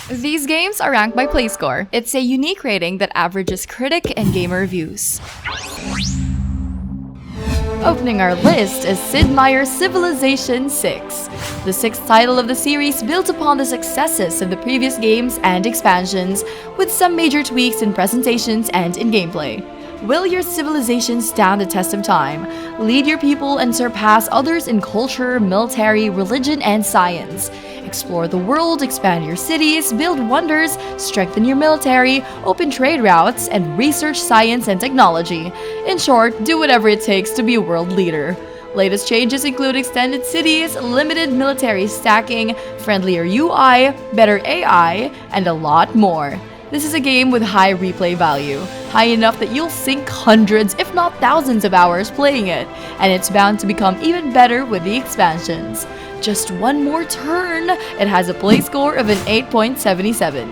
These games are ranked by PlayScore. It's a unique rating that averages critic and gamer reviews. Opening our list is Sid Meier's Civilization VI. The sixth title of the series builds upon the successes of the previous games and expansions, with some major tweaks in presentations and in gameplay. Will your civilization stand the test of time, lead your people and surpass others in culture, military, religion, and science? Explore the world, expand your cities, build wonders, strengthen your military, open trade routes, and research science and technology. In short, do whatever it takes to be a world leader. Latest changes include extended cities, limited military stacking, friendlier UI, better AI, and a lot more. This is a game with high replay value, high enough that you'll sink hundreds if not thousands of hours playing it, and it's bound to become even better with the expansions. Just one more turn, it has a play score of an 8.77.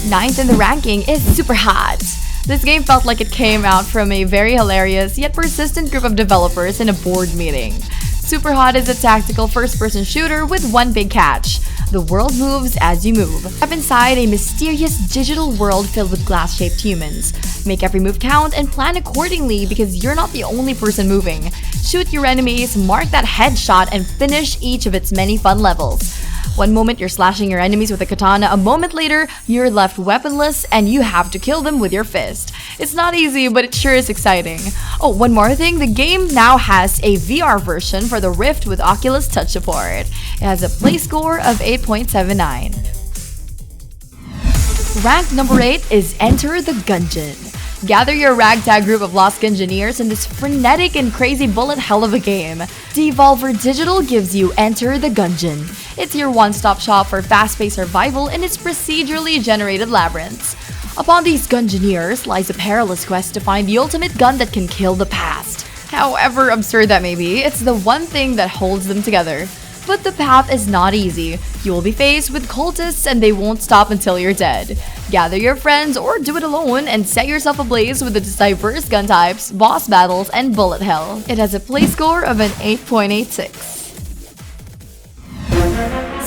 Ninth in the ranking is Superhot. This game felt like it came out from a very hilarious yet persistent group of developers in a board meeting. Superhot is a tactical first-person shooter with one big catch. The world moves as you move. Step inside a mysterious digital world filled with glass-shaped humans. Make every move count and plan accordingly because you're not the only person moving. Shoot your enemies, mark that headshot, and finish each of its many fun levels. One moment you're slashing your enemies with a katana, a moment later you're left weaponless and you have to kill them with your fist. It's not easy, but it sure is exciting. Oh, one more thing, the game now has a VR version for the Rift with Oculus Touch support. It has a play score of 8.79. Rank number 8 is Enter the Gungeon. Gather your ragtag group of lost Gungeoneers in this frenetic and crazy bullet hell of a game. Devolver Digital gives you Enter the Gungeon. It's your one-stop shop for fast-paced survival in its procedurally generated labyrinths. Upon these Gungeoneers lies a perilous quest to find the ultimate gun that can kill the past. However absurd that may be, it's the one thing that holds them together. But the path is not easy. You will be faced with cultists and they won't stop until you're dead. Gather your friends or do it alone and set yourself ablaze with its diverse gun types, boss battles, and bullet hell. It has a play score of an 8.86.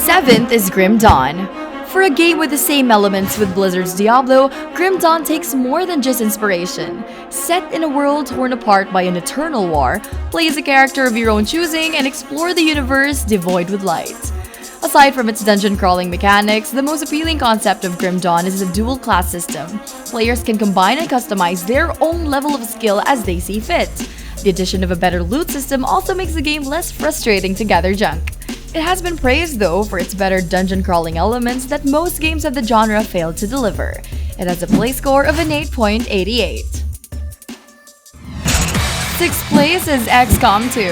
7th is Grim Dawn. For a game with the same elements with Blizzard's Diablo, Grim Dawn takes more than just inspiration. Set in a world torn apart by an eternal war, play as a character of your own choosing and explore the universe devoid with light. Aside from its dungeon crawling mechanics, the most appealing concept of Grim Dawn is the dual class system. Players can combine and customize their own level of skill as they see fit. The addition of a better loot system also makes the game less frustrating to gather junk. It has been praised though for its better dungeon crawling elements that most games of the genre failed to deliver. It has a play score of an 8.88. 6th place is XCOM 2.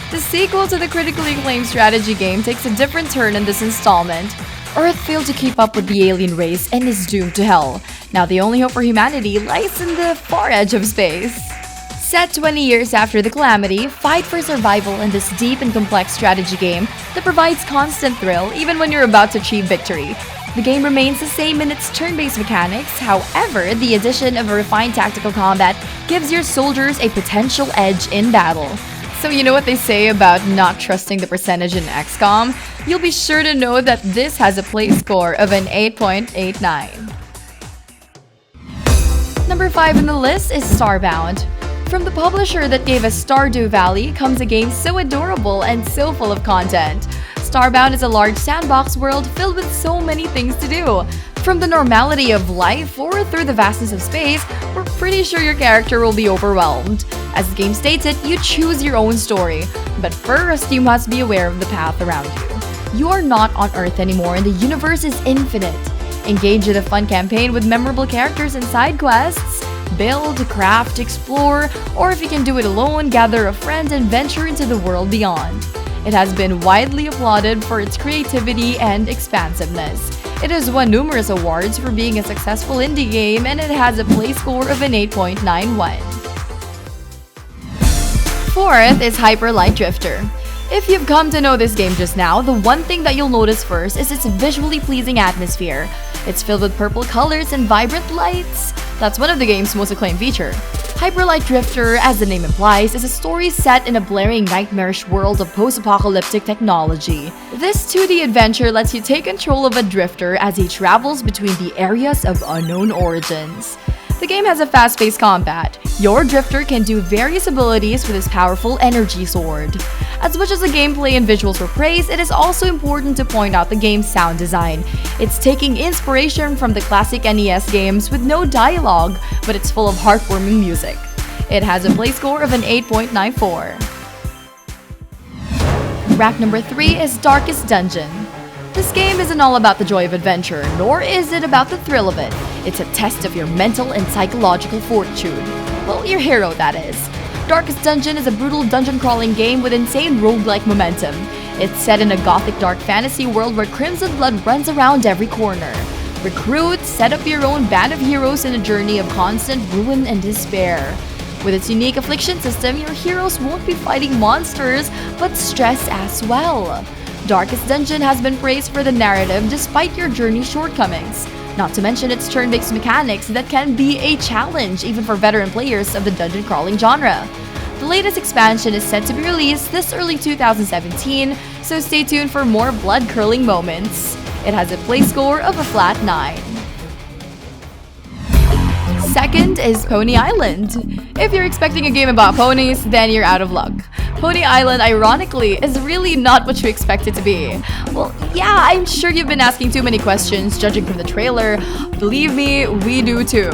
The sequel to the critically acclaimed strategy game takes a different turn in this installment. Earth failed to keep up with the alien race and is doomed to hell. Now the only hope for humanity lies in the far edge of space. Set 20 years after the calamity, fight for survival in this deep and complex strategy game that provides constant thrill even when you're about to achieve victory. The game remains the same in its turn-based mechanics, however, the addition of a refined tactical combat gives your soldiers a potential edge in battle. So you know what they say about not trusting the percentage in XCOM? You'll be sure to know that this has a play score of an 8.89. Number 5 on the list is Starbound. From the publisher that gave us Stardew Valley comes a game so adorable and so full of content. Starbound is a large sandbox world filled with so many things to do. From the normality of life or through the vastness of space, we're pretty sure your character will be overwhelmed. As the game states it, you choose your own story. But first, you must be aware of the path around you. You are not on Earth anymore and the universe is infinite. Engage in a fun campaign with memorable characters and side quests. Build, craft, explore, or if you can do it alone, gather a friend and venture into the world beyond. It has been widely applauded for its creativity and expansiveness. It has won numerous awards for being a successful indie game and it has a play score of an 8.91. 4th is Hyper Light Drifter. If you've come to know this game just now, the one thing that you'll notice first is its visually pleasing atmosphere. It's filled with purple colors and vibrant lights. That's one of the game's most acclaimed features. Hyperlight Drifter, as the name implies, is a story set in a blaring nightmarish world of post-apocalyptic technology. This 2D adventure lets you take control of a drifter as he travels between the areas of unknown origins. The game has a fast-paced combat. Your drifter can do various abilities with his powerful energy sword. As much as the gameplay and visuals were praised, it is also important to point out the game's sound design. It's taking inspiration from the classic NES games with no dialogue, but it's full of heartwarming music. It has a play score of an 8.94. Rank number 3 is Darkest Dungeon. This game isn't all about the joy of adventure, nor is it about the thrill of it. It's a test of your mental and psychological fortitude. Well, your hero, that is. Darkest Dungeon is a brutal dungeon-crawling game with insane roguelike momentum. It's set in a gothic dark fantasy world where crimson blood runs around every corner. Recruit, set up your own band of heroes in a journey of constant ruin and despair. With its unique affliction system, your heroes won't be fighting monsters, but stress as well. Darkest Dungeon has been praised for the narrative despite your journey's shortcomings, not to mention its turn-based mechanics that can be a challenge even for veteran players of the dungeon crawling genre. The latest expansion is set to be released this early 2017, so stay tuned for more blood-curdling moments. It has a play score of a flat 9. Second is Pony Island. If you're expecting a game about ponies, then you're out of luck. Pony Island, ironically, is really not what you expect it to be. Well, yeah, I'm sure you've been asking too many questions judging from the trailer. Believe me, we do too.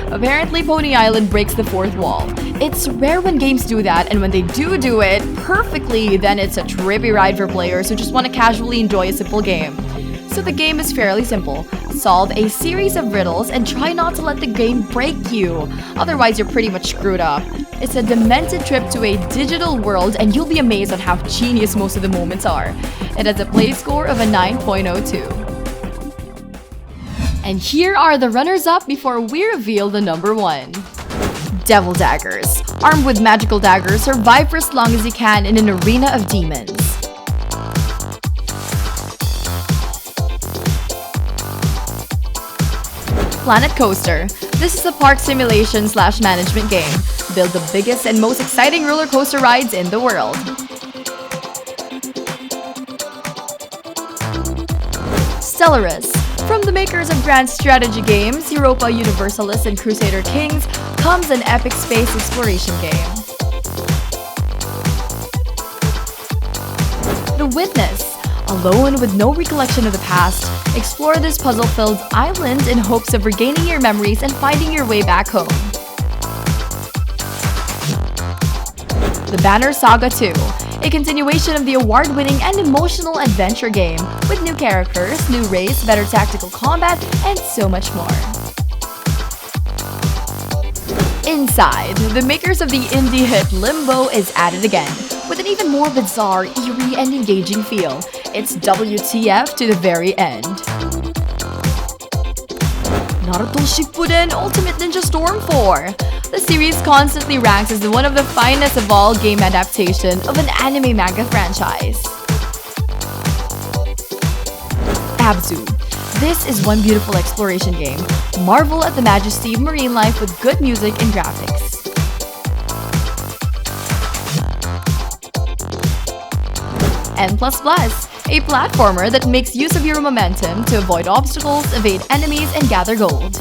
Apparently, Pony Island breaks the fourth wall. It's rare when games do that, and when they do it perfectly, then it's a trippy ride for players who just want to casually enjoy a simple game. So the game is fairly simple. Solve a series of riddles and try not to let the game break you. Otherwise, you're pretty much screwed up. It's a demented trip to a digital world, and you'll be amazed at how genius most of the moments are. It has a play score of a 9.02. And here are the runners-up before we reveal the number 1. Devil Daggers. Armed with magical daggers, survive for as long as you can in an arena of demons. Planet Coaster. This is a park simulation / management game. Build the biggest and most exciting roller coaster rides in the world. Stellaris. From the makers of grand strategy games, Europa Universalis and Crusader Kings, comes an epic space exploration game. The Witness. Alone with no recollection of the past, explore this puzzle-filled island in hopes of regaining your memories and finding your way back home. The Banner Saga 2, a continuation of the award-winning and emotional adventure game, with new characters, new race, better tactical combat, and so much more. Inside, the makers of the indie hit Limbo is at it again, with an even more bizarre, eerie, and engaging feel. It's WTF to the very end. Naruto Shippuden Ultimate Ninja Storm 4. The series constantly ranks as one of the finest of all game adaptation of an anime manga franchise. Abzu. This is one beautiful exploration game. Marvel at the majesty of marine life with good music and graphics. N++, a platformer that makes use of your momentum to avoid obstacles, evade enemies, and gather gold.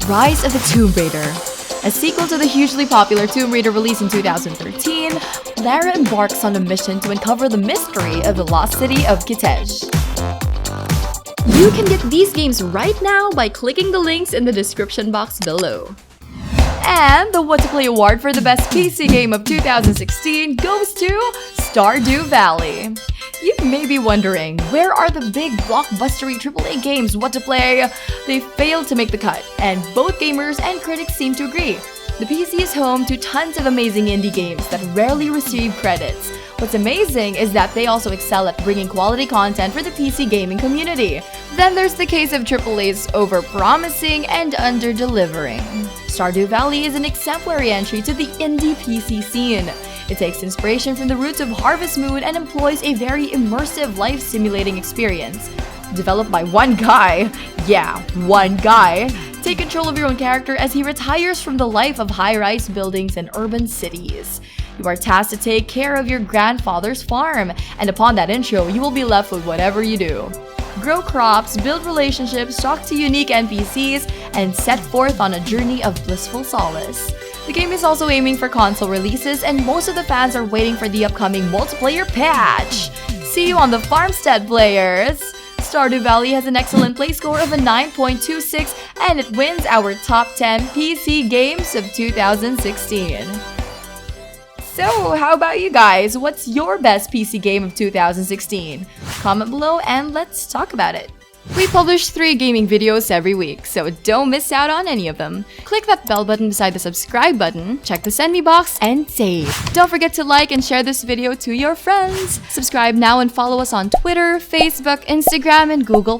Rise of the Tomb Raider. A sequel to the hugely popular Tomb Raider released in 2013, Lara embarks on a mission to uncover the mystery of the lost city of Kitej. You can get these games right now by clicking the links in the description box below. And the What to Play award for the best PC game of 2016 goes to Stardew Valley. You may be wondering, where are the big blockbustery AAA games What to Play? They failed to make the cut, and both gamers and critics seem to agree. The PC is home to tons of amazing indie games that rarely receive credits. What's amazing is that they also excel at bringing quality content for the PC gaming community. Then there's the case of AAA's over-promising and under-delivering. Stardew Valley is an exemplary entry to the indie PC scene. It takes inspiration from the roots of Harvest Moon and employs a very immersive life-simulating experience. Developed by one guy. Yeah, one guy. Take control of your own character as he retires from the life of high-rise buildings and urban cities. You are tasked to take care of your grandfather's farm, and upon that intro, you will be left with whatever you do. Grow crops, build relationships, talk to unique NPCs, and set forth on a journey of blissful solace. The game is also aiming for console releases, and most of the fans are waiting for the upcoming multiplayer patch. See you on the farmstead, players! Stardew Valley has an excellent play score of a 9.26, and it wins our top 10 PC games of 2016. So, how about you guys? What's your best PC game of 2016? Comment below and let's talk about it. We publish 3 gaming videos every week, so don't miss out on any of them. Click that bell button beside the subscribe button, check the send me box, and save. Don't forget to like and share this video to your friends. Subscribe now and follow us on Twitter, Facebook, Instagram, and Google+.